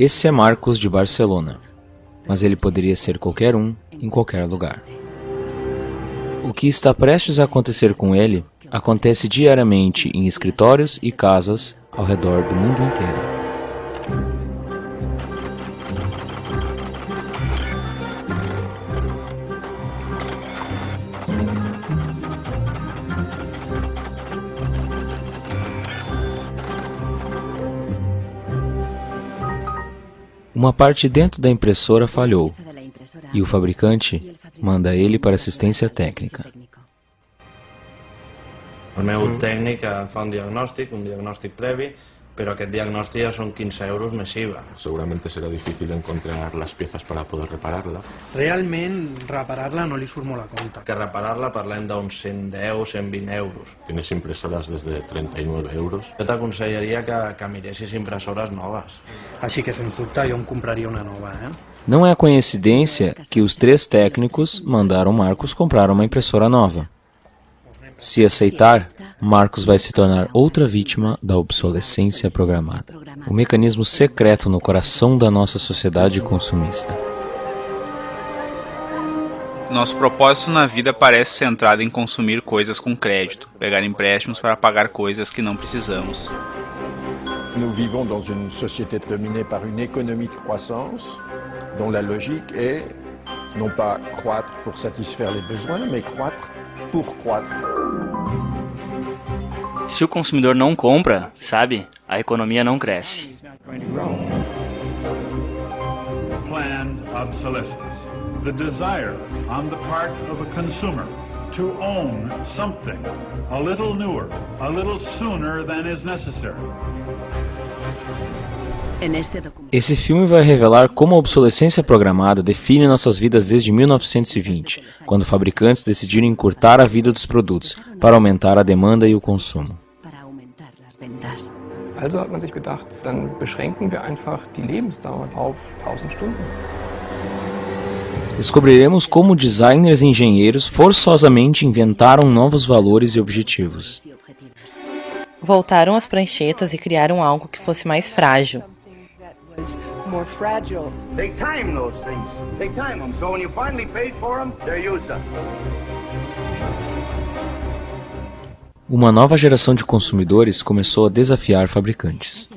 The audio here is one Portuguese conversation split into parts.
Esse é Marcos de Barcelona, mas ele poderia ser qualquer um, em qualquer lugar. O que está prestes a acontecer com ele acontece diariamente em escritórios e casas ao redor do mundo inteiro. Uma parte dentro da impressora falhou e o fabricante manda ele para assistência técnica. El meu tècnic fa un diagnòstic previ, pero aquest diagnòstic ja són 15 euros més IVA. Seguramente será difícil encontrar las piezas para poder repararla. Realment, reparar-la no li surt molt a compte. Que reparar-la parlem d'uns 110, 120 euros. Tienes impresoras desde 39 euros. Jo t'aconsellaria que miressis impressores noves. Així que, sens dubte, jo em compraria una nova, Não é coincidência que os 3 técnicos mandaram Marcos comprar uma impressora nova. Se aceitar, Marcos vai se tornar outra vítima da obsolescência programada, o mecanismo secreto no coração da nossa sociedade consumista. Nosso propósito na vida parece centrado em consumir coisas com crédito, pegar empréstimos para pagar coisas que não precisamos. Nous vivons dans une société dominée par une économie de croissance dont la logique est non pas croître pour satisfaire les besoins, mais croître pour croître. Se o consumidor não compra, sabe, a economia não cresce. Planned obsolescence. The desire on the part of a consumer to own something a little newer, a little sooner than is necessary. Esse filme vai revelar como a obsolescência programada define nossas vidas desde 1920, quando fabricantes decidiram encurtar a vida dos produtos para aumentar a demanda e o consumo. Also hat man sich gedacht, dann beschränken wir einfach die Lebensdauer auf 1000 Stunden. Descobriremos como designers e engenheiros forçosamente inventaram novos valores e objetivos. Voltaram às pranchetas e criaram algo que fosse mais frágil. More fragile. They time those things. They time them. So when you finally paid for them, they're used up. Uma nova geração de consumidores começou a desafiar fabricantes.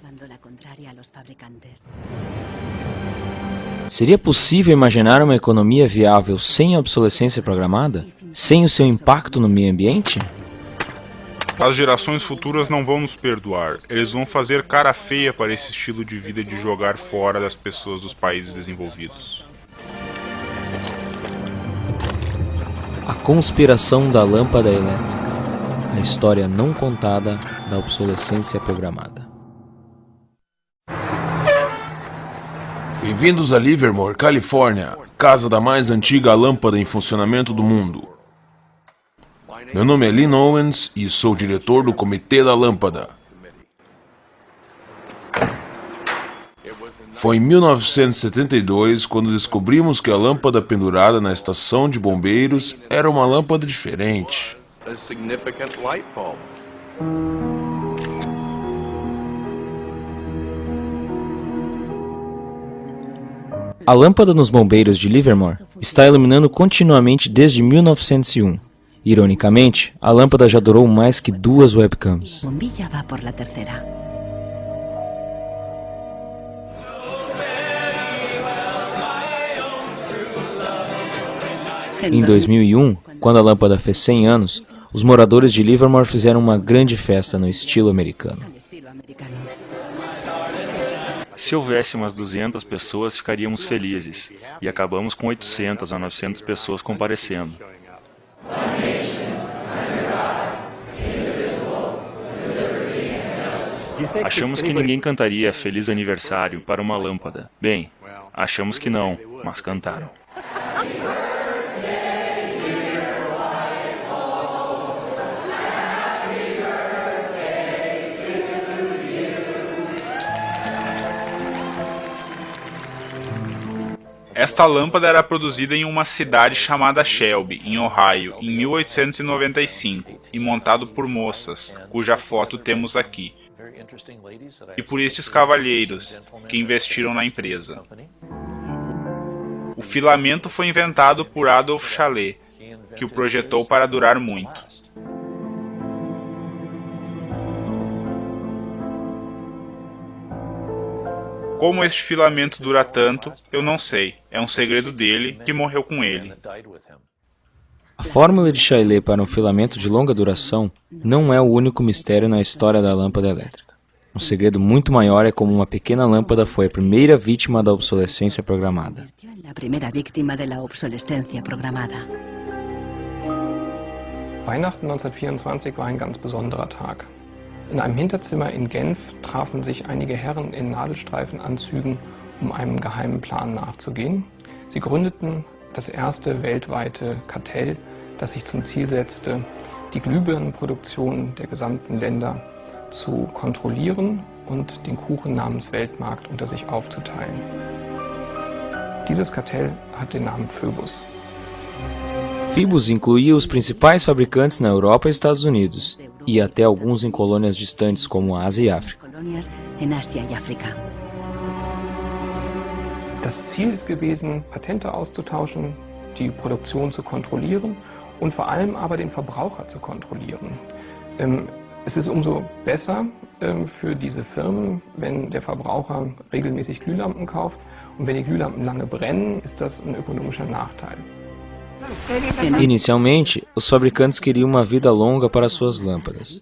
Seria possível imaginar uma economia viável sem a obsolescência programada? Sem o seu impacto no meio ambiente? As gerações futuras não vão nos perdoar. Eles vão fazer cara feia para esse estilo de vida de jogar fora das pessoas dos países desenvolvidos. A conspiração da lâmpada elétrica. A história não contada da obsolescência programada. Bem-vindos a Livermore, Califórnia, casa da mais antiga lâmpada em funcionamento do mundo. Meu nome é Lynn Owens e sou diretor do Comitê da Lâmpada. Foi em 1972 quando descobrimos que a lâmpada pendurada na estação de bombeiros era uma lâmpada diferente. A lâmpada nos bombeiros de Livermore está iluminando continuamente desde 1901. Ironicamente, a lâmpada já durou mais que 2 webcams. Em 2001, quando a lâmpada fez 100 anos, os moradores de Livermore fizeram uma grande festa no estilo americano. Se houvesse umas 200 pessoas, ficaríamos felizes. E acabamos com 800 a 900 pessoas comparecendo. Achamos que ninguém cantaria Feliz Aniversário para uma lâmpada. Bem, achamos que não, mas cantaram. Esta lâmpada era produzida em uma cidade chamada Shelby, em Ohio, em 1895, e montado por moças, cuja foto temos aqui. e por estes cavalheiros que investiram na empresa. O filamento foi inventado por Adolf Chalet, que o projetou para durar muito. Como este filamento dura tanto, eu não sei. É um segredo dele, que morreu com ele. A fórmula de Chalet para um filamento de longa duração não é o único mistério na história da lâmpada elétrica. Um segredo muito maior é como uma pequena lâmpada foi a primeira vítima da obsolescência programada. Weihnachten 1924 war ein ganz besonderer Tag. In einem Hinterzimmer in Genf trafen sich einige Herren in Nadelstreifenanzügen, um einem geheimen Plan nachzugehen. Sie gründeten das erste weltweite Kartell, das sich zum Ziel setzte, die Glühbirnenproduktion der gesamten Länder zu kontrollieren und den Kuchen namens Weltmarkt unter sich aufzuteilen. Dieses Kartell hat den Namen Phoebus. Phoebus incluía os principais fabricantes na Europa e Estados Unidos, e até alguns em colônias distantes como a Ásia e África. Das Ziel ist gewesen, Patente auszutauschen, die Produktion zu kontrollieren und vor allem aber den Verbraucher zu kontrollieren. Es ist umso besser für diese Firmen, wenn der Verbraucher regelmäßig Glühlampen kauft, und wenn die Glühlampen lange brennen, ist das ein ökonomischer Nachteil. Inicialmente, os fabricantes queriam uma vida longa para suas lâmpadas.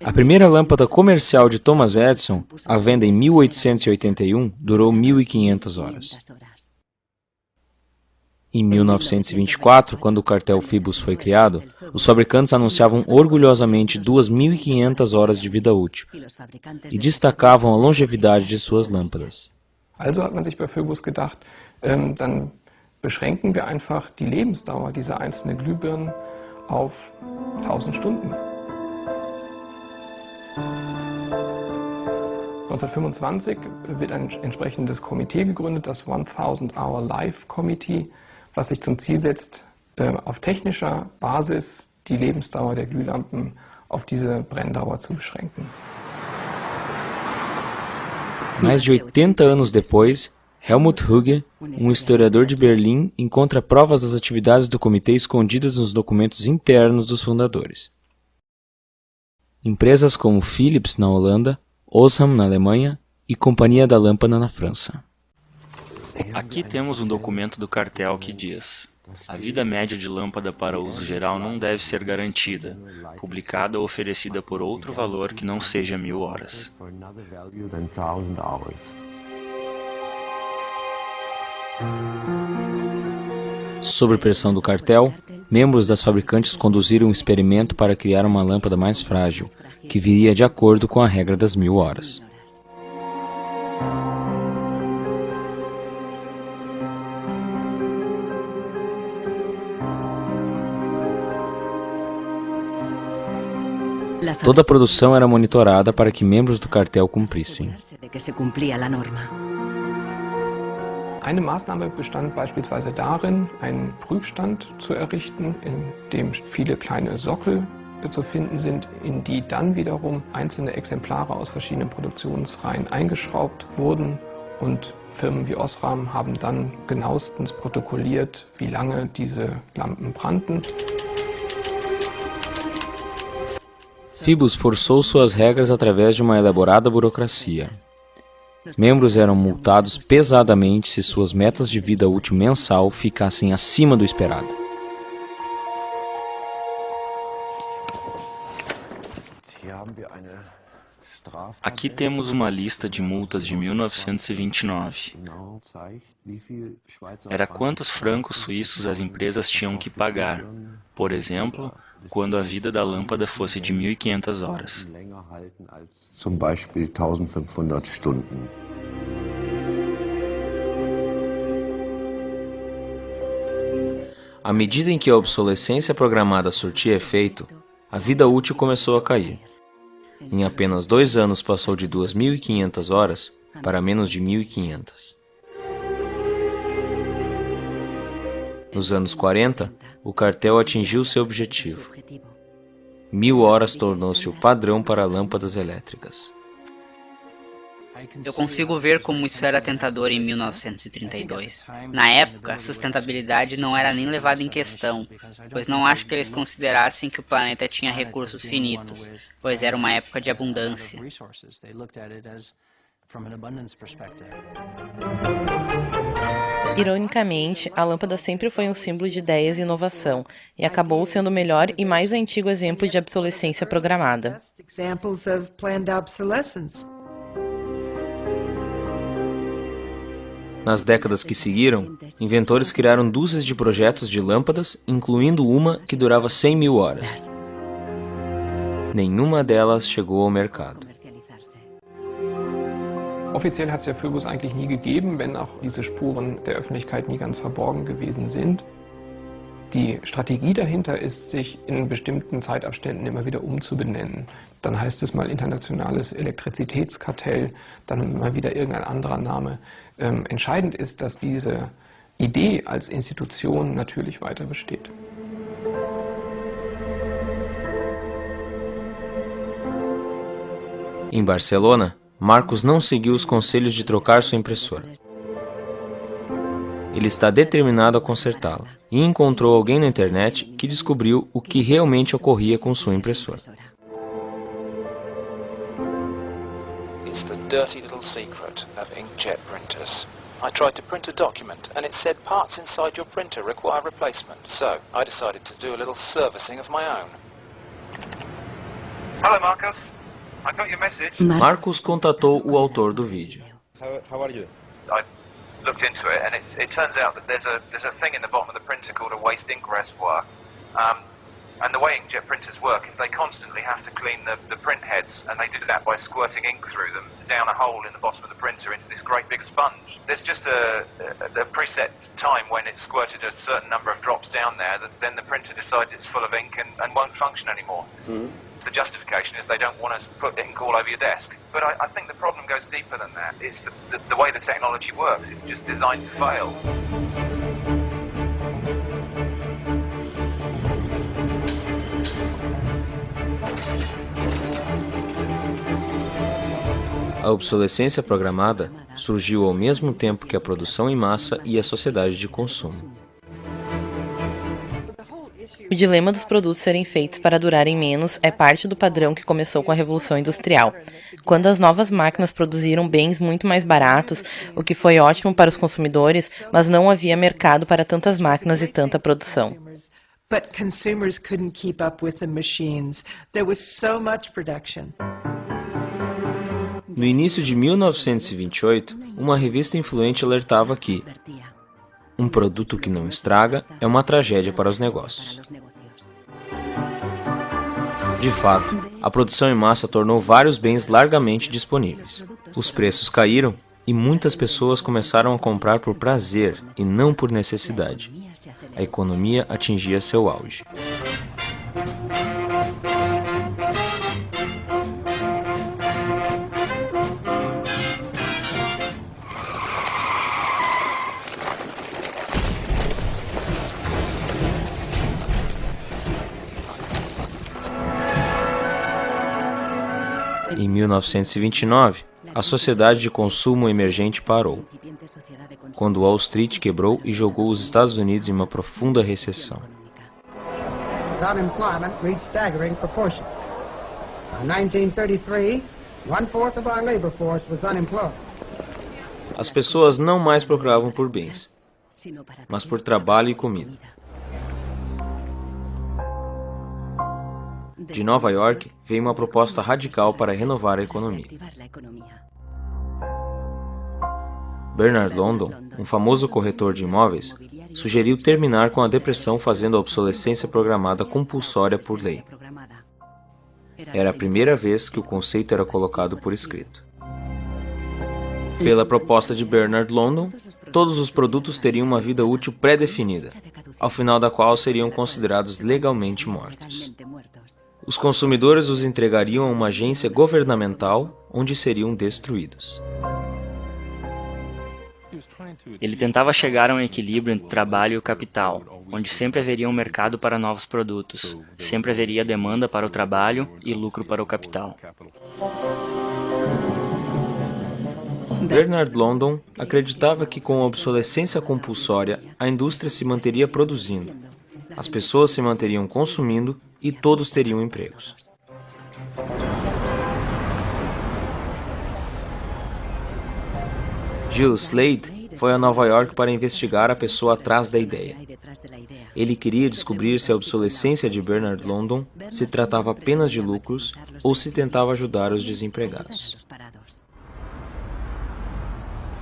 A primeira lâmpada comercial de Thomas Edison, à venda em 1881, durou 1.500 horas. Em 1924, quando o cartel Phoebus foi criado, os fabricantes anunciavam orgulhosamente 2.500 horas de vida útil e destacavam a longevidade de suas lâmpadas. Also hat man sich bei Phoebus gedacht, dann beschränken wir einfach die Lebensdauer dieser einzelnen Glühbirnen auf 1000 Stunden. 1925 wird ein entsprechendes Komitee gegründet, das 1000-Hour Life Committee, was sich zum Ziel setzt, auf technischer Basis die Lebensdauer der Glühlampen auf diese Brenndauer zu beschränken. Mais de 80 anos depois, Helmut Hugge, um historiador de Berlim, encontra provas das atividades do comitê escondidas nos documentos internos dos fundadores. Empresas como Philips na Holanda, Osram na Alemanha e Companhia da Lâmpada na França. Aqui temos um documento do cartel que diz: a vida média de lâmpada para uso geral não deve ser garantida, publicada ou oferecida por outro valor que não seja 1000 horas. Sob pressão do cartel, membros das fabricantes conduziram um experimento para criar uma lâmpada mais frágil, que viria de acordo com a regra das 1000 horas. Toda a produção era monitorada para que membros do cartel cumprissem. Eine Maßnahme bestand beispielsweise darin, einen Prüfstand zu errichten, in dem viele kleine Sockel zu finden sind, in die dann wiederum einzelne Exemplare aus verschiedenen Produktionsreihen eingeschraubt wurden, und Firmen wie Osram haben dann genauestens protokolliert, wie lange diese Lampen brannten. Phoebus forçou suas regras através de uma elaborada burocracia. Membros eram multados pesadamente se suas metas de vida útil mensal ficassem acima do esperado. Aqui temos uma lista de multas de 1929. Era quantos francos suíços as empresas tinham que pagar, por exemplo, quando a vida da lâmpada fosse de 1500 horas. Zum Beispiel 1500 Stunden. À medida em que a obsolescência programada surtia efeito, a vida útil começou a cair. Em apenas 2 anos passou de 2.500 horas para menos de 1.500. Nos anos 40, o cartel atingiu seu objetivo. 1.000 horas tornou-se o padrão para lâmpadas elétricas. Eu consigo ver como isso era tentador em 1932. Na época, a sustentabilidade não era nem levada em questão, pois não acho que eles considerassem que o planeta tinha recursos finitos, pois era uma época de abundância. Ironicamente, a lâmpada sempre foi um símbolo de ideias e inovação, e acabou sendo o melhor e mais antigo exemplo de obsolescência programada. Nas décadas que seguiram, inventores criaram dúzias de projetos de lâmpadas, incluindo uma que durava 100.000 horas. Nenhuma delas chegou ao mercado. Offiziell hat es ja Philips eigentlich nie gegeben, wenn auch diese Spuren der Öffentlichkeit nie ganz verborgen gewesen sind. Die Strategie dahinter ist, sich in bestimmten Zeitabständen immer wieder umzubenennen. Dann heißt es mal internationales Elektrizitätskartell, dann mal wieder irgendein anderer Name. Entscheidend ist, dass diese Idee als Institution natürlich weiter besteht. Em Barcelona, Marcos não seguiu os conselhos de trocar sua impressora. Ele está determinado a consertá-la e encontrou alguém na internet que descobriu o que realmente ocorria com sua impressora. It's the dirty little secret of inkjet printers. I tried to print a document and it said parts inside your printer require replacement, so I decided to do a little servicing of my own. Hello, Marcus. I got your message. Marcos contatou o autor do vídeo. How are you? I looked into it, and it turns out that there's a thing in the bottom of the printer called a waste ink reservoir. And the way inkjet printers work is they constantly have to clean the print heads, and they do that by squirting ink through them down a hole in the bottom of the printer into this great big sponge. There's just a preset time when it's squirted a certain number of drops down there that then the printer decides it's full of ink and won't function anymore. The justification is they don't want to put ink all over your desk. But I think the problem goes deeper than that. It's the way the technology works. It's just designed to fail. A obsolescência programada surgiu ao mesmo tempo que a produção em massa e a sociedade de consumo. O dilema dos produtos serem feitos para durarem menos é parte do padrão que começou com a Revolução Industrial, quando as novas máquinas produziram bens muito mais baratos, o que foi ótimo para os consumidores, mas não havia mercado para tantas máquinas e tanta produção. But consumers couldn't keep up with the machines. There was so much production. No início de 1928, uma revista influente alertava que um produto que não estraga é uma tragédia para os negócios. De fato, a produção em massa tornou vários bens largamente disponíveis. Os preços caíram e muitas pessoas começaram a comprar por prazer e não por necessidade. A economia atingia seu auge. Em 1929, a sociedade de consumo emergente parou, quando Wall Street quebrou e jogou os Estados Unidos em uma profunda recessão. Unemployment reached staggering proportions. In 1933, 1/4 of our labor force was unemployed. As pessoas não mais procuravam por bens, mas por trabalho e comida. De Nova York veio uma proposta radical para renovar a economia. Bernard London, um famoso corretor de imóveis, sugeriu terminar com a depressão fazendo a obsolescência programada compulsória por lei. Era a primeira vez que o conceito era colocado por escrito. Pela proposta de Bernard London, todos os produtos teriam uma vida útil pré-definida, ao final da qual seriam considerados legalmente mortos. Os consumidores os entregariam a uma agência governamental, onde seriam destruídos. Ele tentava chegar a um equilíbrio entre trabalho e o capital, onde sempre haveria um mercado para novos produtos, sempre haveria demanda para o trabalho e lucro para o capital. Bernard London acreditava que com a obsolescência compulsória, a indústria se manteria produzindo, as pessoas se manteriam consumindo e todos teriam empregos. Gill Slade foi a Nova York para investigar a pessoa atrás da ideia. Ele queria descobrir se a obsolescência de Bernard London se tratava apenas de lucros ou se tentava ajudar os desempregados.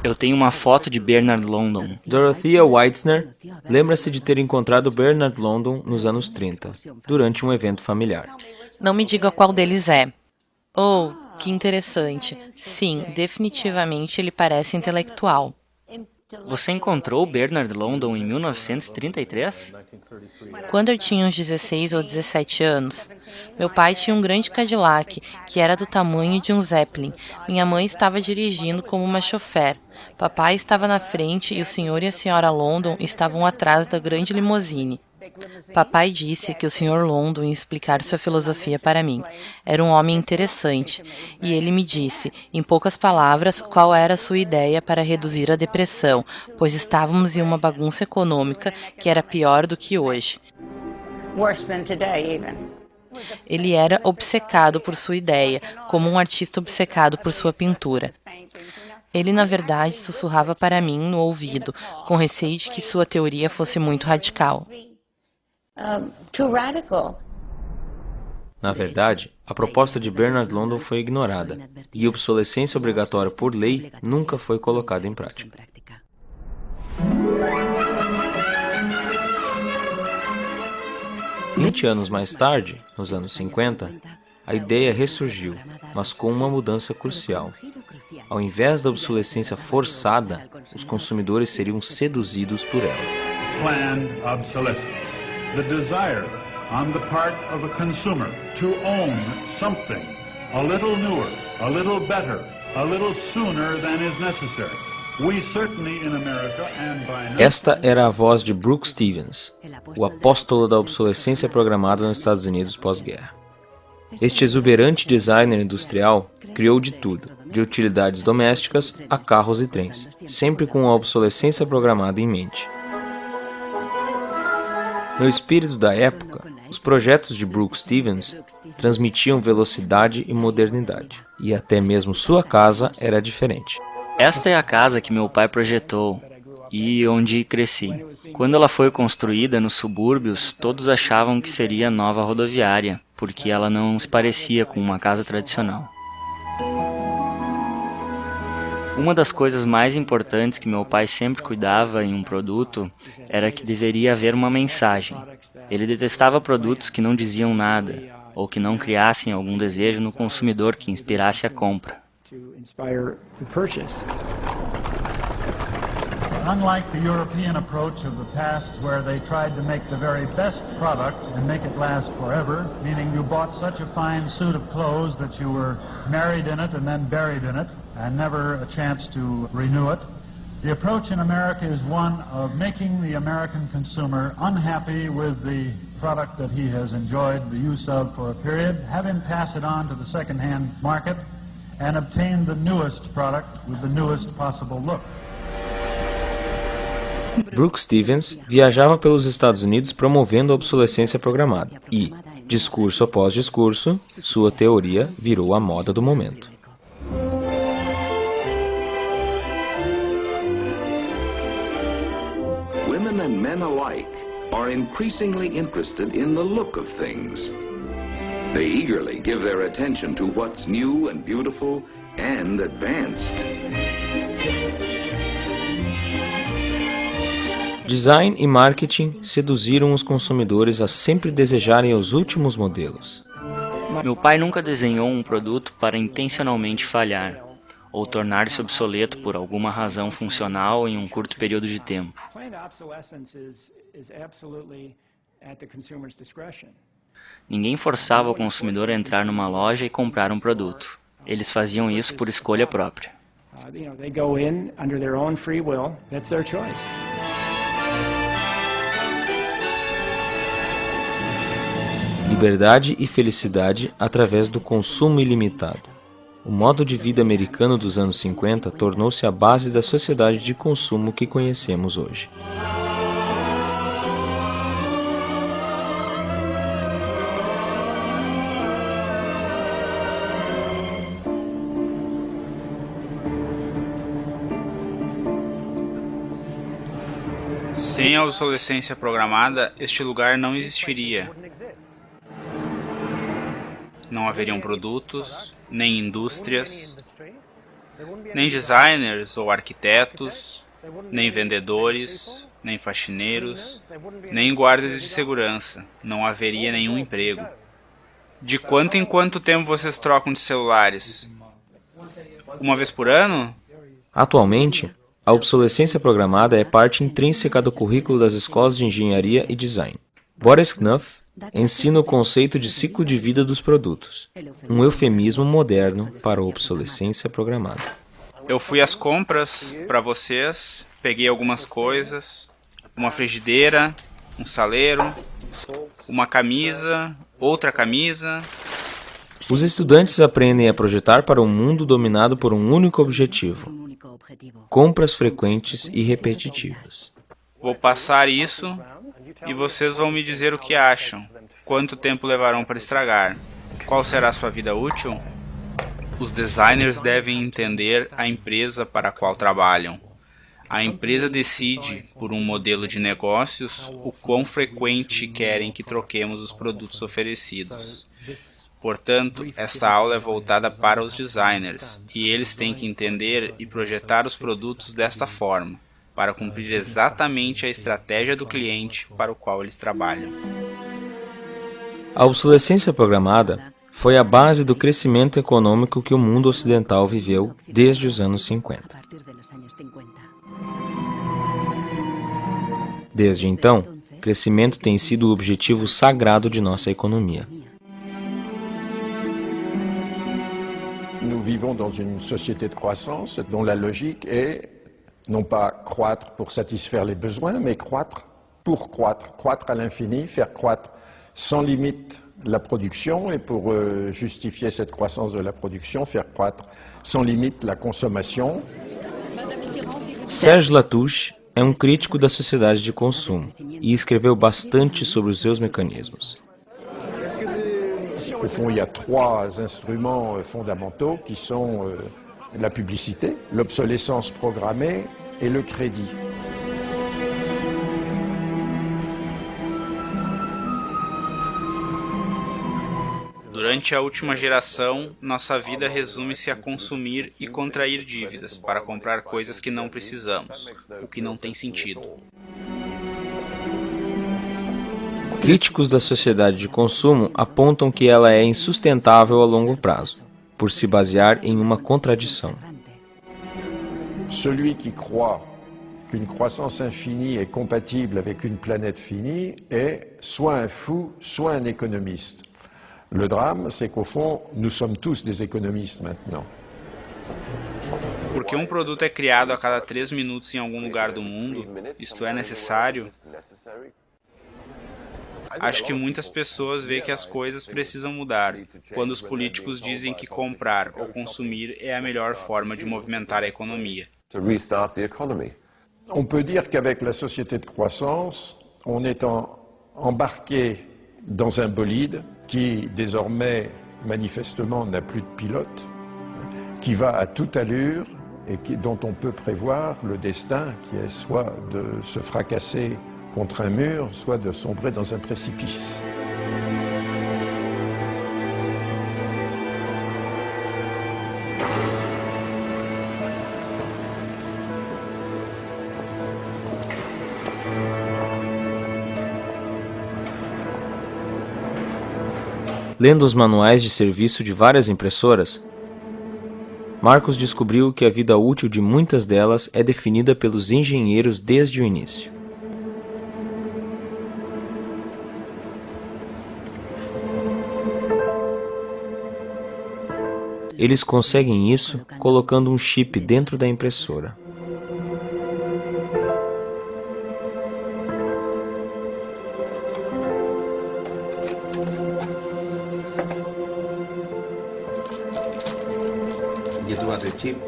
Eu tenho uma foto de Bernard London. Dorothea Weitzner lembra-se de ter encontrado Bernard London nos anos 30, durante um evento familiar. Não me diga qual deles é. Oh, que interessante. Sim, definitivamente ele parece intelectual. Você encontrou Bernard London em 1933? Quando eu tinha uns 16 ou 17 anos, meu pai tinha um grande Cadillac, que era do tamanho de um Zeppelin. Minha mãe estava dirigindo como uma chofer. Papai estava na frente e o senhor e a senhora London estavam atrás da grande limusine. Papai disse que o Sr. London ia explicar sua filosofia para mim. Era um homem interessante, e ele me disse, em poucas palavras, qual era a sua ideia para reduzir a depressão, pois estávamos em uma bagunça econômica que era pior do que hoje. Ele era obcecado por sua ideia, como um artista obcecado por sua pintura. Ele, na verdade, sussurrava para mim no ouvido, com receio de que sua teoria fosse muito radical. Na verdade, a proposta de Bernard London foi ignorada, e a obsolescência obrigatória por lei nunca foi colocada em prática. Vinte anos mais tarde, nos anos 50, a ideia ressurgiu, mas com uma mudança crucial. Ao invés da obsolescência forçada, os consumidores seriam seduzidos por ela. Planned obsolescence. The desire on the part of a consumer to own something a little newer, a little better, a little sooner than is necessary. We certainly in America and by now... Esta era a voz de Brooks Stevens, o apóstolo da obsolescência programada nos Estados Unidos pós-guerra. Este exuberante designer industrial criou de tudo, de utilidades domésticas a carros e trens, sempre com a obsolescência programada em mente. No espírito da época, os projetos de Brooks Stevens transmitiam velocidade e modernidade, e até mesmo sua casa era diferente. Esta é a casa que meu pai projetou e onde cresci. Quando ela foi construída nos subúrbios, todos achavam que seria nova rodoviária, porque ela não se parecia com uma casa tradicional. Uma das coisas mais importantes que meu pai sempre cuidava em um produto era que deveria haver uma mensagem. Ele detestava produtos que não diziam nada ou que não criassem algum desejo no consumidor que inspirasse a compra. Unlike the European approach of the past where they tried to make the very best product and make it last forever, meaning you bought such a fine suit of clothes that you were married in it and then buried in it and never a chance to renew it. The approach in America is one of making the American consumer unhappy with the product that he has enjoyed the use of for a period, have him pass it on to the second-hand market and obtain the newest product with the newest possible look. Brooks Stevens viajava pelos Estados Unidos promovendo a obsolescência programada e, discurso após discurso, sua teoria virou a moda do momento. Women and men alike are increasingly interested in the look of things. They eagerly give their attention to what's new and beautiful and advanced. Design e marketing seduziram os consumidores a sempre desejarem os últimos modelos. Meu pai nunca desenhou um produto para intencionalmente falhar ou tornar-se obsoleto por alguma razão funcional em um curto período de tempo. Ninguém forçava o consumidor a entrar numa loja e comprar um produto. Eles faziam isso por escolha própria. They go in under their own free will. That's their choice. Liberdade e felicidade através do consumo ilimitado. O modo de vida americano dos anos 50 tornou-se a base da sociedade de consumo que conhecemos hoje. Sem a obsolescência programada, este lugar não existiria. Não haveriam produtos, nem indústrias, nem designers ou arquitetos, nem vendedores, nem faxineiros, nem guardas de segurança. Não haveria nenhum emprego. De quanto em quanto tempo vocês trocam de celulares? Uma vez por ano? Atualmente, a obsolescência programada é parte intrínseca do currículo das escolas de engenharia e design. Boris Knuth ensina o conceito de ciclo de vida dos produtos, um eufemismo moderno para a obsolescência programada. Eu fui às compras para vocês, peguei algumas coisas, uma frigideira, um saleiro, uma camisa, outra camisa. Os estudantes aprendem a projetar para um mundo dominado por um único objetivo: compras frequentes e repetitivas. Vou passar isso e vocês vão me dizer o que acham. Quanto tempo levarão para estragar? Qual será a sua vida útil? Os designers devem entender a empresa para a qual trabalham. A empresa decide, por um modelo de negócios, o quão frequente querem que troquemos os produtos oferecidos. Portanto, esta aula é voltada para os designers, e eles têm que entender e projetar os produtos desta forma, para cumprir exatamente a estratégia do cliente para o qual eles trabalham. A obsolescência programada foi a base do crescimento econômico que o mundo ocidental viveu desde os anos 50. Desde então, crescimento tem sido o objetivo sagrado de nossa economia. Nous vivons dans une société de croissance dont la logique est non pas croître pour satisfaire les besoins, mais croître pour croître, croître à l'infini, faire croître sans limite la production et pour justifier cette croissance de la production, faire croître sans limite la consommation. Serge Latouche é um crítico da sociedade de consumo e escreveu bastante sobre os seus mecanismos. Au fond, il y a trois instruments fondamentaux qui sont la publicité, l'obsolescence programmée et le crédit. Durante a última geração, nossa vida resume-se a consumir e contrair dívidas para comprar coisas que não precisamos, o que não tem sentido. Críticos da sociedade de consumo apontam que ela é insustentável a longo prazo, por se basear em uma contradição. Celui qui croit qu'une croissance infinie est compatible avec une planète finie est soit un fou, soit un économiste. Le drame, c'est qu'au fond, nous sommes tous des économistes maintenant. Porque um produto é criado a cada 3 minutos em algum lugar do mundo, isto é necessário? Acho que muitas pessoas veem que as coisas precisam mudar, quando os políticos dizem que comprar ou consumir é a melhor forma de movimentar a economia. On peut dire qu'avec la société de croissance, on est embarqué dans un bolide qui désormais manifestement n'a plus de pilote, qui va à toute allure et dont on peut prévoir le destin qui est soit de se fracasser contre un mur, soit de sombrer dans un précipice. Lendo os manuais de serviço de várias impressoras, Marcos descobriu que a vida útil de muitas delas é definida pelos engenheiros desde o início. Eles conseguem isso colocando um chip dentro da impressora. Hi he trobat el xip,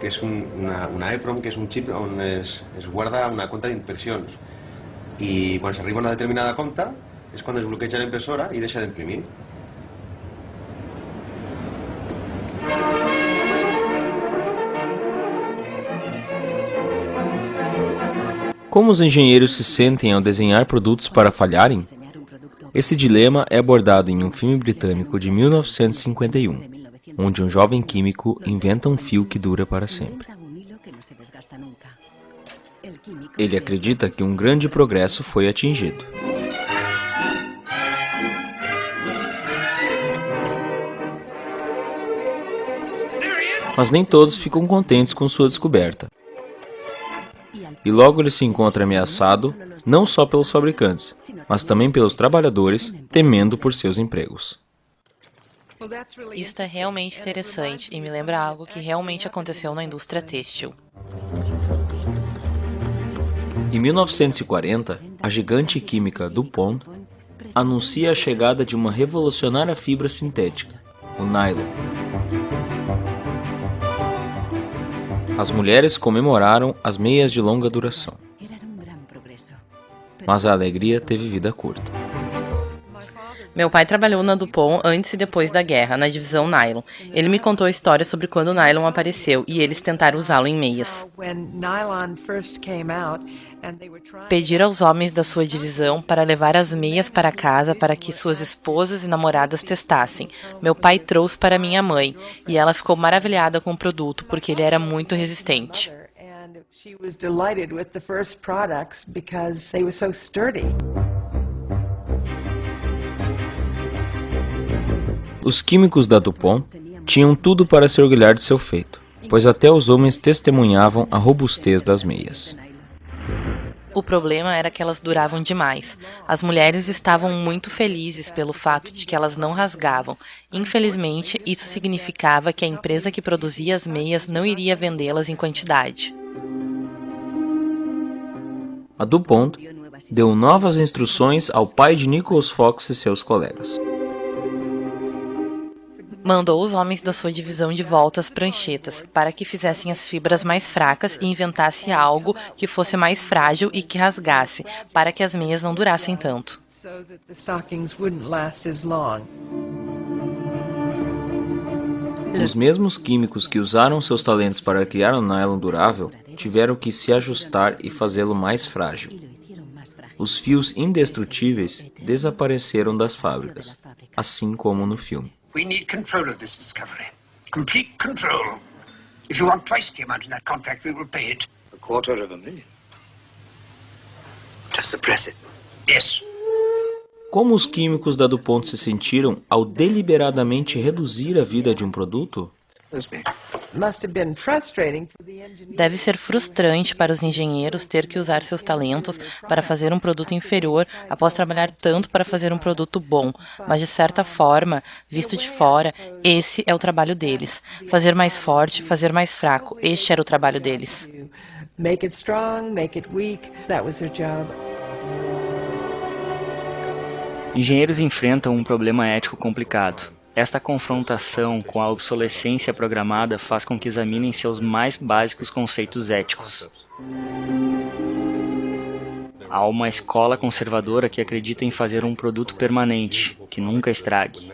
que és una EEPROM, que és un xip on es guarda una compta d'impressions. I quan s'arriba a una determinada compta és quan es bloqueja la impressora i deixa d'imprimir. Como os engenheiros se sentem ao desenhar produtos para falharem? Esse dilema é abordado em um filme britânico de 1951, onde um jovem químico inventa um fio que dura para sempre. Ele acredita que um grande progresso foi atingido. Mas nem todos ficam contentes com sua descoberta. E logo ele se encontra ameaçado, não só pelos fabricantes, mas também pelos trabalhadores, temendo por seus empregos. Isso é realmente interessante e me lembra algo que realmente aconteceu na indústria têxtil. Em 1940, a gigante química DuPont anuncia a chegada de uma revolucionária fibra sintética, o nylon. As mulheres comemoraram as meias de longa duração. Mas a alegria teve vida curta. Meu pai trabalhou na DuPont antes e depois da guerra, na divisão nylon. Ele me contou histórias sobre quando o nylon apareceu e eles tentaram usá-lo em meias. Pediram aos homens da sua divisão para levar as meias para casa para que suas esposas e namoradas testassem. Meu pai trouxe para minha mãe e ela ficou maravilhada com o produto porque ele era muito resistente. Os químicos da DuPont tinham tudo para se orgulhar de seu feito, pois até os homens testemunhavam a robustez das meias. O problema era que elas duravam demais. As mulheres estavam muito felizes pelo fato de que elas não rasgavam. Infelizmente, isso significava que a empresa que produzia as meias não iria vendê-las em quantidade. A DuPont deu novas instruções ao pai de Nicholas Fox e seus colegas. Mandou os homens da sua divisão de volta às pranchetas, para que fizessem as fibras mais fracas e inventasse algo que fosse mais frágil e que rasgasse, para que as meias não durassem tanto. Os mesmos químicos que usaram seus talentos para criar um nylon durável, tiveram que se ajustar e fazê-lo mais frágil. Os fios indestrutíveis desapareceram das fábricas, assim como no filme. We need control of this discovery. Complete control. If you want twice the amount in that contract, we will pay it. $250,000. To suppress it. Yes. Como os químicos da DuPont se sentiram ao deliberadamente reduzir a vida de um produto? Deve ser frustrante para os engenheiros ter que usar seus talentos para fazer um produto inferior após trabalhar tanto para fazer um produto bom, mas de certa forma, visto de fora, esse é o trabalho deles. Fazer mais forte, fazer mais fraco, este era o trabalho deles. Make it strong, make it weak, that was their job. Engenheiros enfrentam um problema ético complicado. Esta confrontação com a obsolescência programada faz com que examinem seus mais básicos conceitos éticos. Há uma escola conservadora que acredita em fazer um produto permanente, que nunca estrague.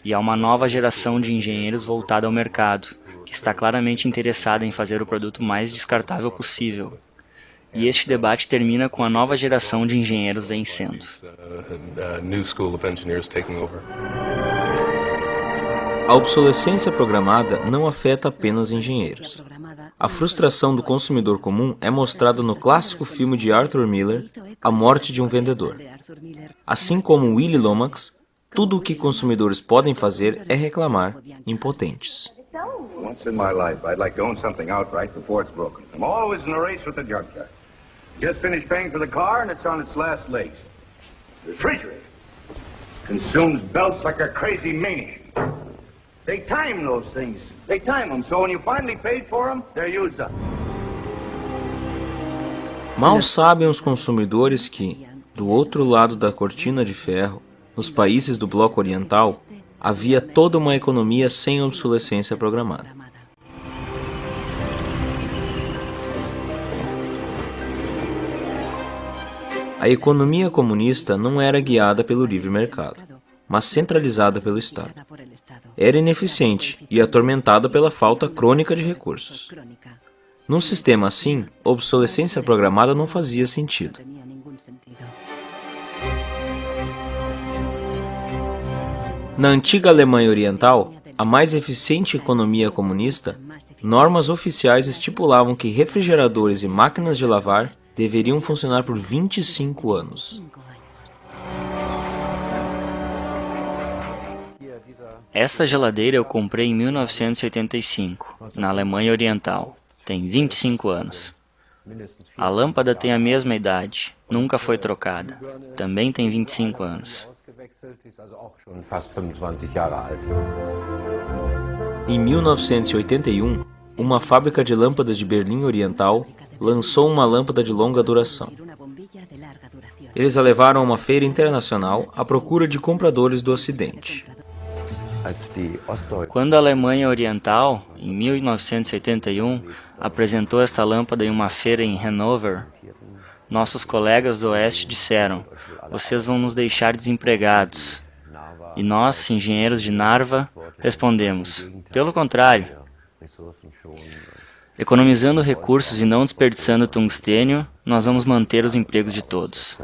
E há uma nova geração de engenheiros voltada ao mercado, que está claramente interessada em fazer o produto mais descartável possível. E este debate termina com a nova geração de engenheiros vencendo. A obsolescência programada não afeta apenas engenheiros. A frustração do consumidor comum é mostrada no clássico filme de Arthur Miller, A Morte de um Vendedor. Assim como Willy Lomax, tudo o que consumidores podem fazer é reclamar, impotentes. Once in my life, I'd like to own something outright before it's broken. I'm always in a race with the junkyard. Just finished paying for the car and it's on its last legs. The refrigerator consumes belts like a crazy maniac. They time those things. They time them, so when you finally paid for them, they're used up. Mal sabem os consumidores que, do outro lado da cortina de ferro, nos países do Bloco Oriental, havia toda uma economia sem obsolescência programada. A economia comunista não era guiada pelo livre mercado, mas centralizada pelo Estado. Era ineficiente e atormentada pela falta crônica de recursos. Num sistema assim, a obsolescência programada não fazia sentido. Na antiga Alemanha Oriental, a mais eficiente economia comunista, normas oficiais estipulavam que refrigeradores e máquinas de lavar deveriam funcionar por 25 anos. Esta geladeira eu comprei em 1985, na Alemanha Oriental. Tem 25 anos. A lâmpada tem a mesma idade, nunca foi trocada. Também tem 25 anos. Em 1981, uma fábrica de lâmpadas de Berlim Oriental lançou uma lâmpada de longa duração. Eles a levaram a uma feira internacional à procura de compradores do Ocidente. Quando a Alemanha Oriental, em 1981, apresentou esta lâmpada em uma feira em Hanover, nossos colegas do Oeste disseram: "Vocês vão nos deixar desempregados." E nós, engenheiros de Narva, respondemos: "Pelo contrário. Economizando recursos e não desperdiçando tungstênio, nós vamos manter os empregos de todos."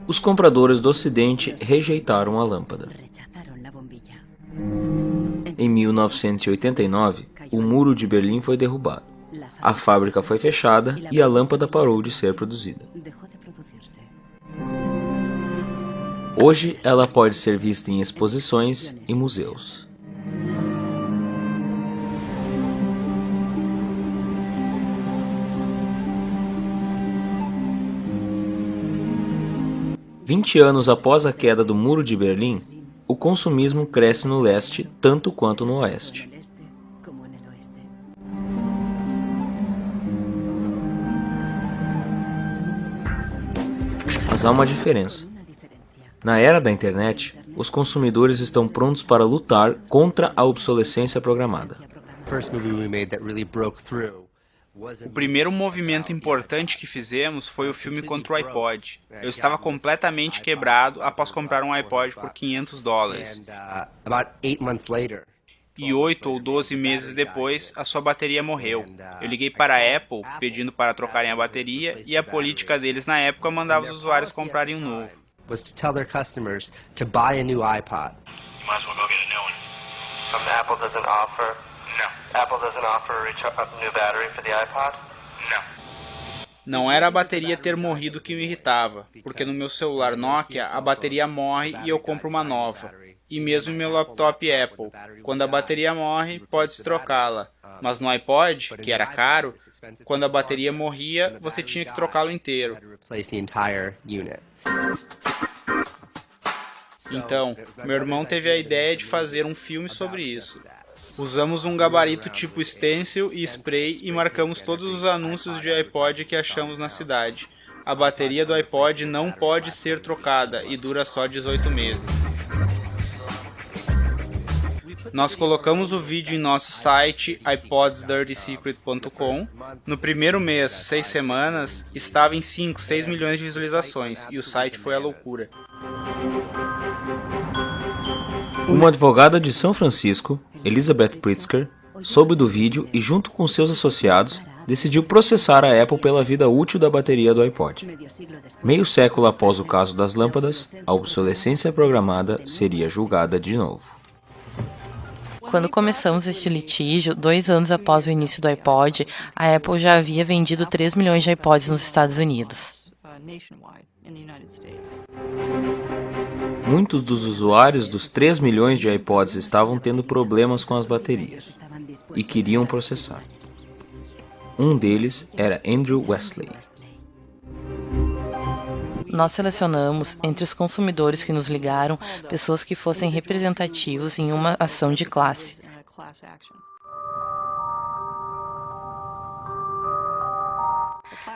Os compradores do Ocidente rejeitaram a lâmpada. Em 1989, o Muro de Berlim foi derrubado. A fábrica foi fechada e a lâmpada parou de ser produzida. Hoje, ela pode ser vista em exposições e museus. "20 anos após a queda do Muro de Berlim, o consumismo cresce no leste tanto quanto no oeste. Mas há uma diferença. Na era da internet, os consumidores estão prontos para lutar contra a obsolescência programada. O primeiro movimento importante que fizemos foi o filme contra o iPod. Eu estava completamente quebrado após comprar um iPod por $500. E 8 ou 12 meses depois, a sua bateria morreu. Eu liguei para a Apple pedindo para trocarem a bateria e a política deles na época mandava os usuários comprarem um novo. Was to tell their customers to buy a new iPod. Might as well go get a new one. Apple doesn't offer. No. Apple doesn't offer a new battery for the iPod? No. Não era a bateria ter morrido que me irritava, porque no meu celular Nokia a bateria morre e eu compro uma nova. E mesmo em meu laptop Apple, quando a bateria morre, pode-se trocá-la. Mas no iPod, que era caro, quando a bateria morria, você tinha que trocá-lo inteiro. Então, meu irmão teve a ideia de fazer um filme sobre isso. Usamos um gabarito tipo stencil e spray e marcamos todos os anúncios de iPod que achamos na cidade. A bateria do iPod não pode ser trocada e dura só 18 meses. Nós colocamos o vídeo em nosso site ipodsdirtysecret.com. No primeiro mês, 6 semanas, estava em 5, 6 milhões de visualizações e o site foi a loucura. Uma advogada de São Francisco, Elizabeth Pritzker, soube do vídeo e, junto com seus associados, decidiu processar a Apple pela vida útil da bateria do iPod. Meio século após o caso das lâmpadas, a obsolescência programada seria julgada de novo. Quando começamos este litígio, 2 anos após o início do iPod, a Apple já havia vendido 3 milhões de iPods nos Estados Unidos. Muitos dos usuários dos 3 milhões de iPods estavam tendo problemas com as baterias e queriam processar. Um deles era Andrew Wesley. Nós selecionamos, entre os consumidores que nos ligaram, pessoas que fossem representativos em uma ação de classe.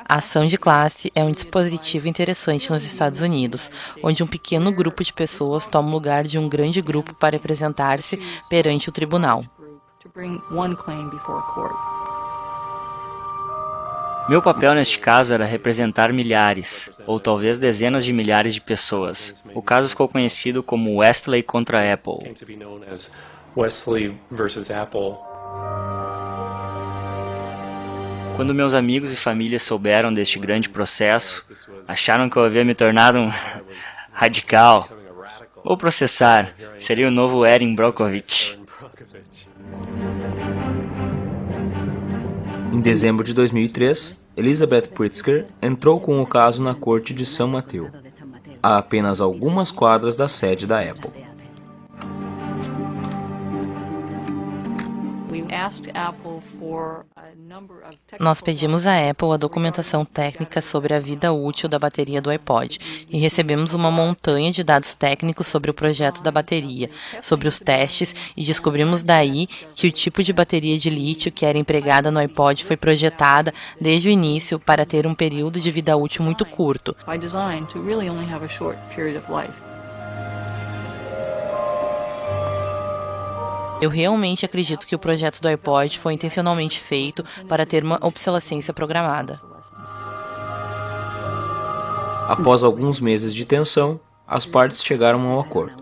A ação de classe é um dispositivo interessante nos Estados Unidos, onde um pequeno grupo de pessoas toma o lugar de um grande grupo para representar-se perante o tribunal. Meu papel neste caso era representar milhares, ou talvez dezenas de milhares de pessoas. O caso ficou conhecido como Westley contra Apple. Quando meus amigos e família souberam deste grande processo, acharam que eu havia me tornado um radical. Ou processar, seria o novo Erin Brockovich. Em dezembro de 2003, Elizabeth Pritzker entrou com o caso na corte de São Mateus, a apenas algumas quadras da sede da Apple. Nós pedimos à Apple a documentação técnica sobre a vida útil da bateria do iPod e recebemos uma montanha de dados técnicos sobre o projeto da bateria, sobre os testes, e descobrimos daí que o tipo de bateria de lítio que era empregada no iPod foi projetada desde o início para ter um período de vida útil muito curto. Eu realmente acredito que o projeto do iPod foi intencionalmente feito para ter uma obsolescência programada. Após alguns meses de tensão, as partes chegaram a um acordo.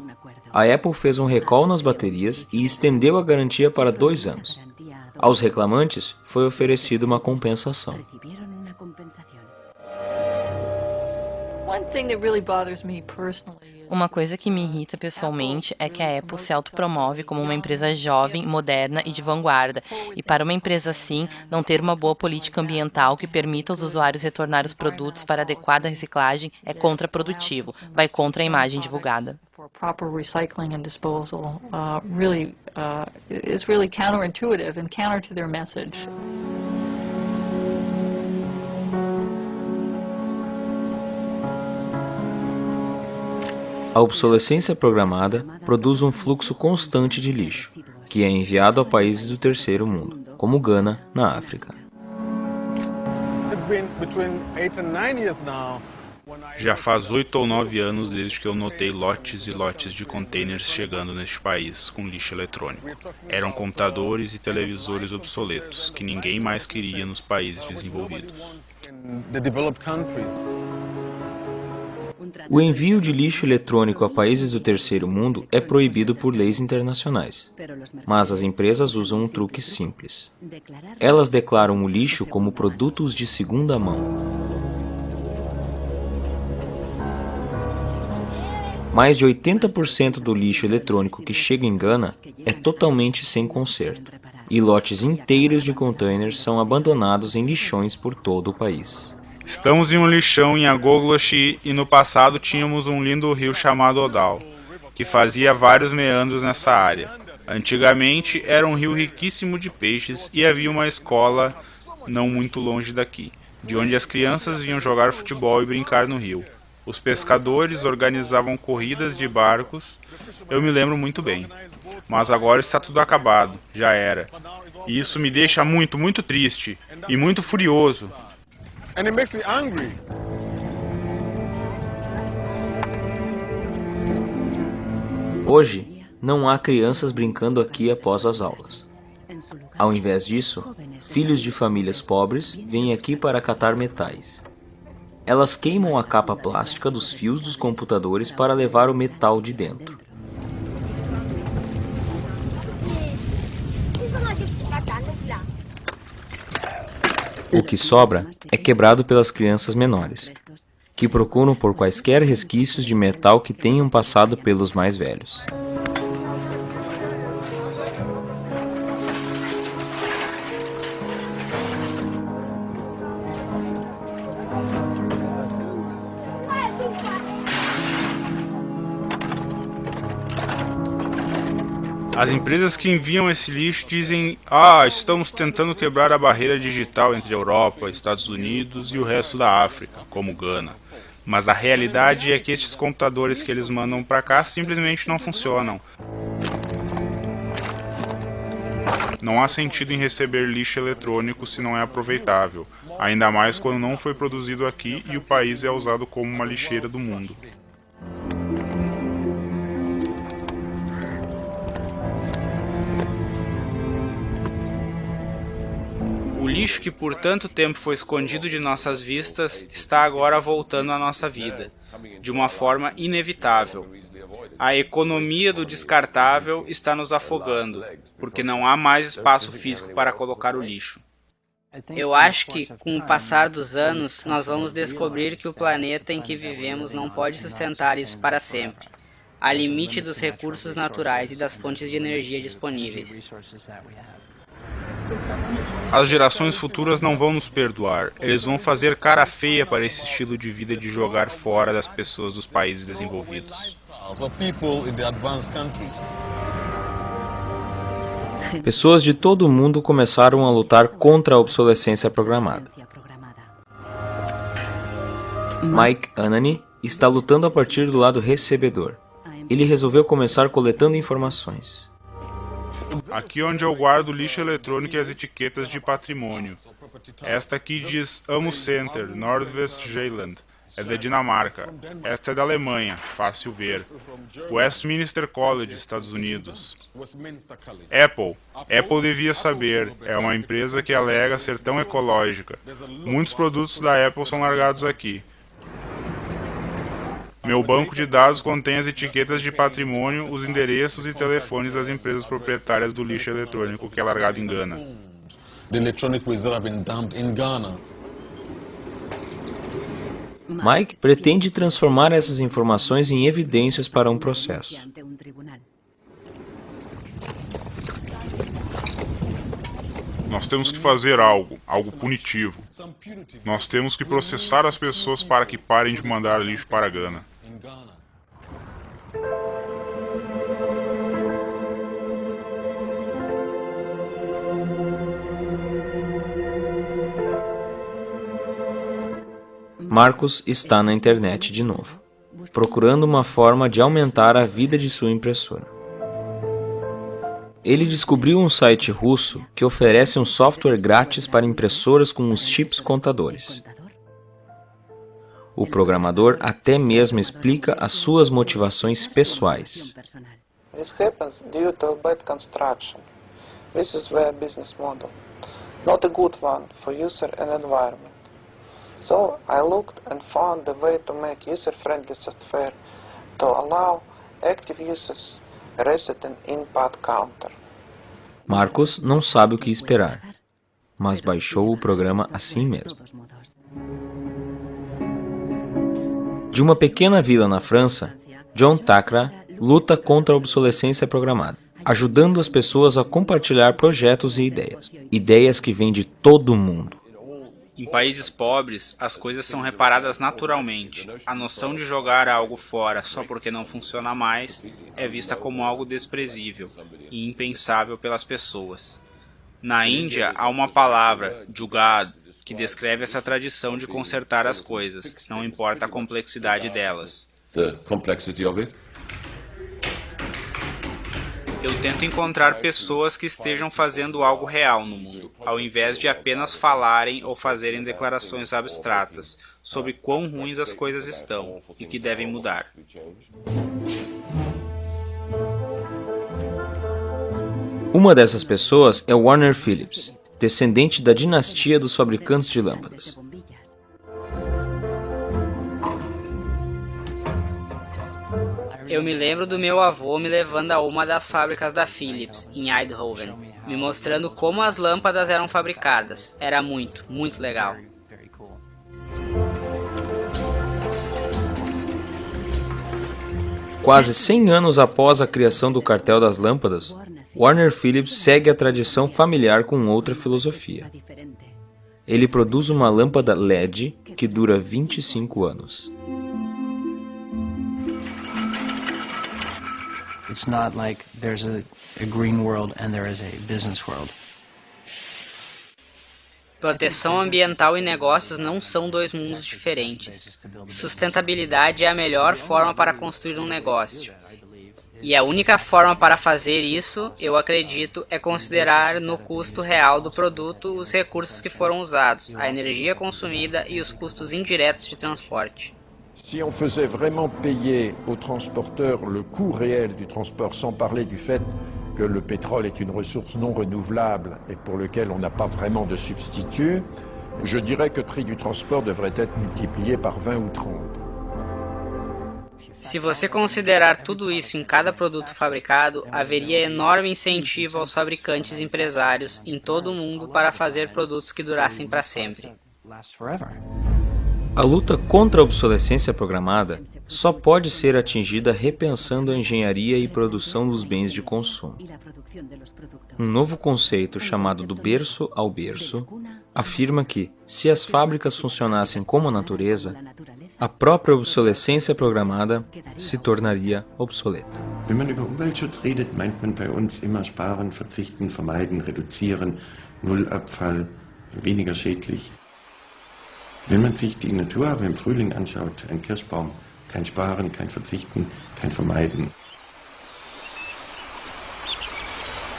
A Apple fez um recall nas baterias e estendeu a garantia para 2 anos. Aos reclamantes foi oferecida uma compensação. Uma coisa que me irrita pessoalmente é que a Apple se autopromove como uma empresa jovem, moderna e de vanguarda, e para uma empresa assim, não ter uma boa política ambiental que permita aos usuários retornar os produtos para adequada reciclagem é contraprodutivo, vai contra a imagem divulgada. It's really counterintuitive and counter to their message. A obsolescência programada produz um fluxo constante de lixo, que é enviado a países do terceiro mundo, como Gana, na África. Já faz 8 ou 9 anos desde que eu notei lotes e lotes de containers chegando neste país com lixo eletrônico. Eram computadores e televisores obsoletos, que ninguém mais queria nos países desenvolvidos. O envio de lixo eletrônico a países do terceiro mundo é proibido por leis internacionais, mas as empresas usam um truque simples. Elas declaram o lixo como produtos de segunda mão. Mais de 80% do lixo eletrônico que chega em Gana é totalmente sem conserto, e lotes inteiros de containers são abandonados em lixões por todo o país. Estamos em um lixão em Agogloshi e no passado tínhamos um lindo rio chamado Odal, que fazia vários meandros nessa área. Antigamente era um rio riquíssimo de peixes e havia uma escola não muito longe daqui, de onde as crianças vinham jogar futebol e brincar no rio. Os pescadores organizavam corridas de barcos, eu me lembro muito bem. Mas agora está tudo acabado, já era. E isso me deixa muito, muito triste e muito furioso. And it makes me angry. Hoje, não há crianças brincando aqui após as aulas. Ao invés disso, filhos de famílias pobres vêm aqui para catar metais. Elas queimam a capa plástica dos fios dos computadores para levar o metal de dentro. O que sobra é quebrado pelas crianças menores, que procuram por quaisquer resquícios de metal que tenham passado pelos mais velhos. As empresas que enviam esse lixo dizem: estamos tentando quebrar a barreira digital entre a Europa, Estados Unidos e o resto da África, como Gana. Mas a realidade é que estes computadores que eles mandam para cá simplesmente não funcionam. Não há sentido em receber lixo eletrônico se não é aproveitável, ainda mais quando não foi produzido aqui e o país é usado como uma lixeira do mundo. O lixo que por tanto tempo foi escondido de nossas vistas está agora voltando à nossa vida, de uma forma inevitável. A economia do descartável está nos afogando, porque não há mais espaço físico para colocar o lixo. Eu acho que, com o passar dos anos, nós vamos descobrir que o planeta em que vivemos não pode sustentar isso para sempre. Há limite dos recursos naturais e das fontes de energia disponíveis. As gerações futuras não vão nos perdoar. Eles vão fazer cara feia para esse estilo de vida de jogar fora das pessoas dos países desenvolvidos. Pessoas de todo o mundo começaram a lutar contra a obsolescência programada. Mike Anani está lutando a partir do lado recebedor. Ele resolveu começar coletando informações. Aqui onde eu guardo lixo eletrônico e as etiquetas de patrimônio. Esta aqui diz Amo Center, Nordvestjylland. É da Dinamarca. Esta é da Alemanha, fácil ver. Westminster College, Estados Unidos. Apple devia saber. É uma empresa que alega ser tão ecológica. Muitos produtos da Apple são largados aqui. Meu banco de dados contém as etiquetas de patrimônio, os endereços e telefones das empresas proprietárias do lixo eletrônico que é largado em Ghana. The electronic waste that have been dumped in Ghana. Mike pretende transformar essas informações em evidências para um processo. Nós temos que fazer algo punitivo. Nós temos que processar as pessoas para que parem de mandar lixo para Ghana. Marcus está na internet de novo, procurando uma forma de aumentar a vida de sua impressora. Ele descobriu um site russo que oferece um software grátis para impressoras com os chips contadores. O programador até mesmo explica as suas motivações pessoais. This happens due to bad construction. This is their business model, not a good one for user and environment. So I looked and found a way to make user-friendly software to allow active users reset an input counter. Marcus não sabe o que esperar, mas baixou o programa assim mesmo. De uma pequena vila na França, John Thakra luta contra a obsolescência programada, ajudando as pessoas a compartilhar projetos e ideias que vêm de todo o mundo. Em países pobres, as coisas são reparadas naturalmente. A noção de jogar algo fora só porque não funciona mais é vista como algo desprezível e impensável pelas pessoas. Na Índia, há uma palavra, jugad, que descreve essa tradição de consertar as coisas, não importa a complexidade delas. Eu tento encontrar pessoas que estejam fazendo algo real no mundo, ao invés de apenas falarem ou fazerem declarações abstratas sobre quão ruins as coisas estão e que devem mudar. Uma dessas pessoas é Warner Phillips, descendente da dinastia dos fabricantes de lâmpadas. Eu me lembro do meu avô me levando a uma das fábricas da Philips, em Eindhoven, me mostrando como as lâmpadas eram fabricadas. Era muito legal. Quase 100 anos após a criação do cartel das lâmpadas, Warner Phillips segue a tradição familiar com outra filosofia. Ele produz uma lâmpada LED que dura 25 anos. It's not like there's a green world and there is a business world. Proteção ambiental e negócios não são dois mundos diferentes. Sustentabilidade é a melhor forma para construir um negócio. E a única forma para fazer isso, eu acredito, é considerar no custo real do produto os recursos que foram usados, a energia consumida e os custos indiretos de transporte. Si on faisait vraiment payer aux transporteurs le coût réel du transport, sans parler du fait que le pétrole est une ressource non renouvelable et pour lequel on n'a pas vraiment de substitut, je dirais que le prix du transport devrait être multiplié par 20 ou 30. Se você considerar tudo isso em cada produto fabricado, haveria enorme incentivo aos fabricantes e empresários em todo o mundo para fazer produtos que durassem para sempre. A luta contra a obsolescência programada só pode ser atingida repensando a engenharia e produção dos bens de consumo. Um novo conceito chamado do berço ao berço afirma que, se as fábricas funcionassem como a natureza, a própria obsolescência programada se tornaria obsoleta. Wenn man über Umweltschutz redet, meint man bei uns immer sparen, verzichten, vermeiden, reduzieren, Nullabfall, weniger schädlich. Wenn man sich die Natur aber im Frühling anschaut, ein Kirschbaum, kein Sparen, kein Verzichten, kein Vermeiden.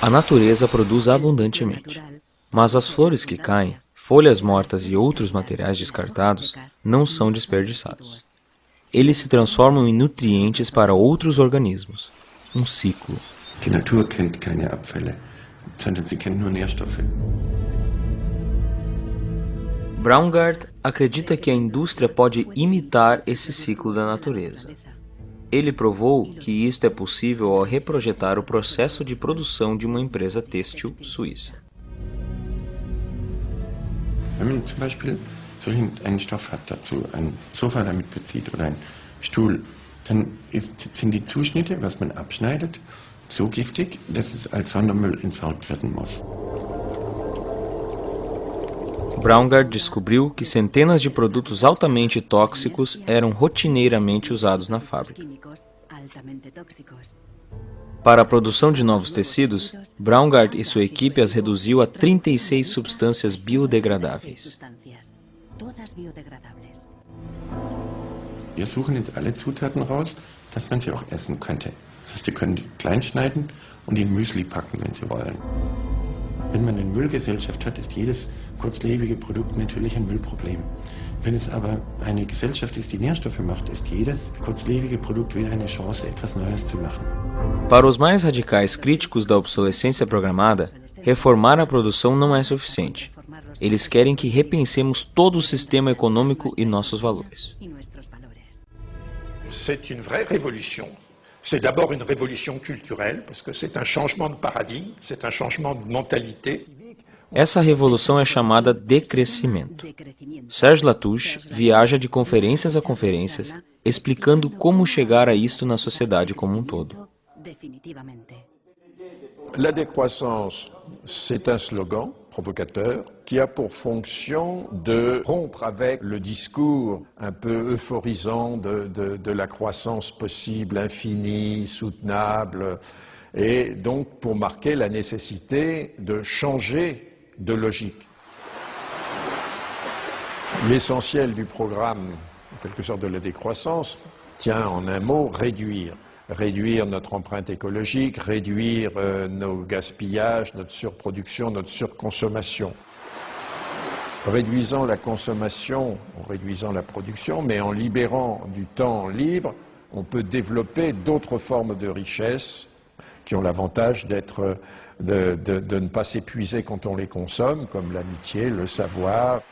A natureza produz abundantemente, mas as flores que caem, folhas mortas e outros materiais descartados não são desperdiçados. Eles se transformam em nutrientes para outros organismos. Um ciclo. Die Natur kennt keine Abfälle, sondern sie kennt nur Nährstoffe. Braungart acredita que a indústria pode imitar esse ciclo da natureza. Ele provou que isto é possível ao reprojetar o processo de produção de uma empresa têxtil suíça. Wenn man zum Beispiel einen Stoff hat, dazu ein Sofa damit bezieht oder einen Stuhl, dann sind die Zuschnitte, was man abschneidet, so giftig, dass es als Sondermüll entsorgt werden muss. Braungart descobriu que centenas de produtos altamente tóxicos eram rotineiramente usados na fábrica. Para a produção de novos tecidos, Braungart e sua equipe as reduziu a 36 substâncias biodegradáveis. Wir suchen jetzt alle Zutaten raus, dass man sie auch essen könnte. Das heißt, Sie können die klein schneiden und in Müsli packen, wenn Sie wollen. Wenn man eine Müllgesellschaft hat, ist jedes kurzlebige Produkt natürlich ein Müllproblem. Wenn es aber eine Gesellschaft ist, die Nährstoffe macht, ist jedes kurzlebige Produkt wieder eine Chance, etwas Neues zu machen. Para os mais radicais críticos da obsolescência programada, reformar a produção não é suficiente. Eles querem que repensemos todo o sistema econômico e nossos valores. C'est une vraie révolution. C'est d'abord une révolution culturelle, parce que c'est un changement de paradigme, c'est un changement de mentalité. Essa revolução é chamada decrescimento. Serge Latouche viaja de conferências a conferências, explicando como chegar a isto na sociedade como um todo. La décroissance, c'est un slogan provocateur qui a pour fonction de rompre avec le discours un peu euphorisant de la croissance possible, infinie, soutenable, et donc pour marquer la nécessité de changer de logique. L'essentiel du programme, en quelque sorte de la décroissance, tient en un mot réduire. Réduire notre empreinte écologique, réduire nos gaspillages, notre surproduction, notre surconsommation. Réduisant la consommation, en réduisant la production, mais en libérant du temps libre, on peut développer d'autres formes de richesse qui ont l'avantage d'être, de ne pas s'épuiser quand on les consomme, comme l'amitié, le savoir.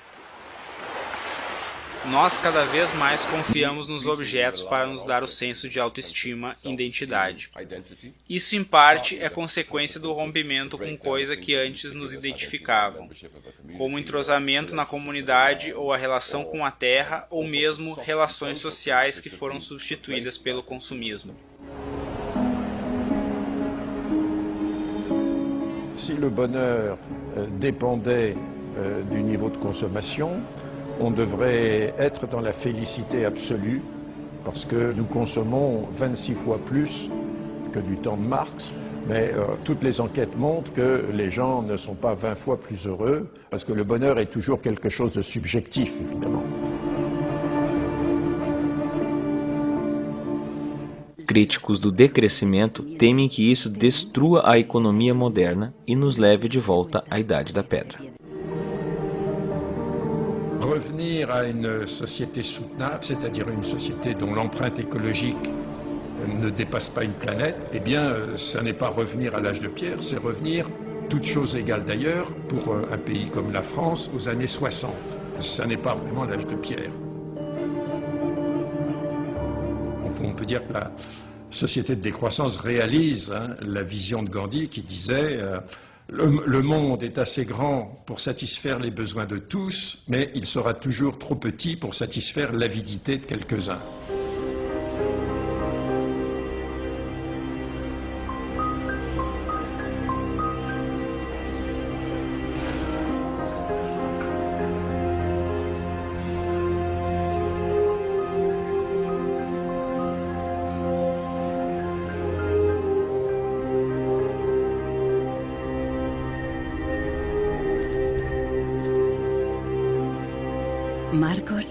Nós cada vez mais confiamos nos objetos para nos dar o senso de autoestima e identidade. Isso, em parte, é consequência do rompimento com coisas que antes nos identificavam, como o entrosamento na comunidade ou a relação com a terra, ou mesmo relações sociais que foram substituídas pelo consumismo. Si le bonheur dépendait du niveau de consommation, on devrait être dans la félicité absolue, parce que nous consommons 26 fois plus que du temps de Marx. Mais toutes les enquêtes montrent que les gens ne sont pas 20 fois plus heureux, parce que le bonheur est toujours quelque chose de subjectif, évidemment. Críticos do decrescimento temem que isso destrua a economia moderna e nos leve de volta à Idade da Pedra. Revenir à une société soutenable, c'est-à-dire une société dont l'empreinte écologique ne dépasse pas une planète, eh bien, ça n'est pas revenir à l'âge de pierre, c'est revenir, toutes choses égales d'ailleurs, pour un pays comme la France, aux années 60. Ça n'est pas vraiment l'âge de pierre. On peut dire que la société de décroissance réalise la vision de Gandhi qui disait le monde est assez grand pour satisfaire les besoins de tous, mais il sera toujours trop petit pour satisfaire l'avidité de quelques-uns.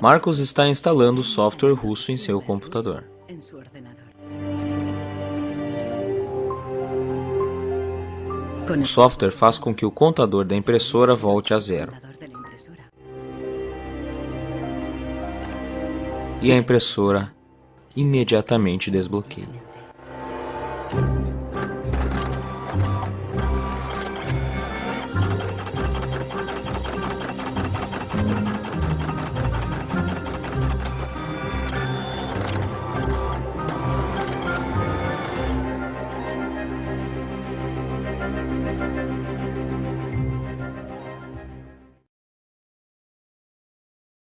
Marcos está instalando o software russo em seu computador. O software faz com que o contador da impressora volte a zero. E a impressora imediatamente desbloqueia.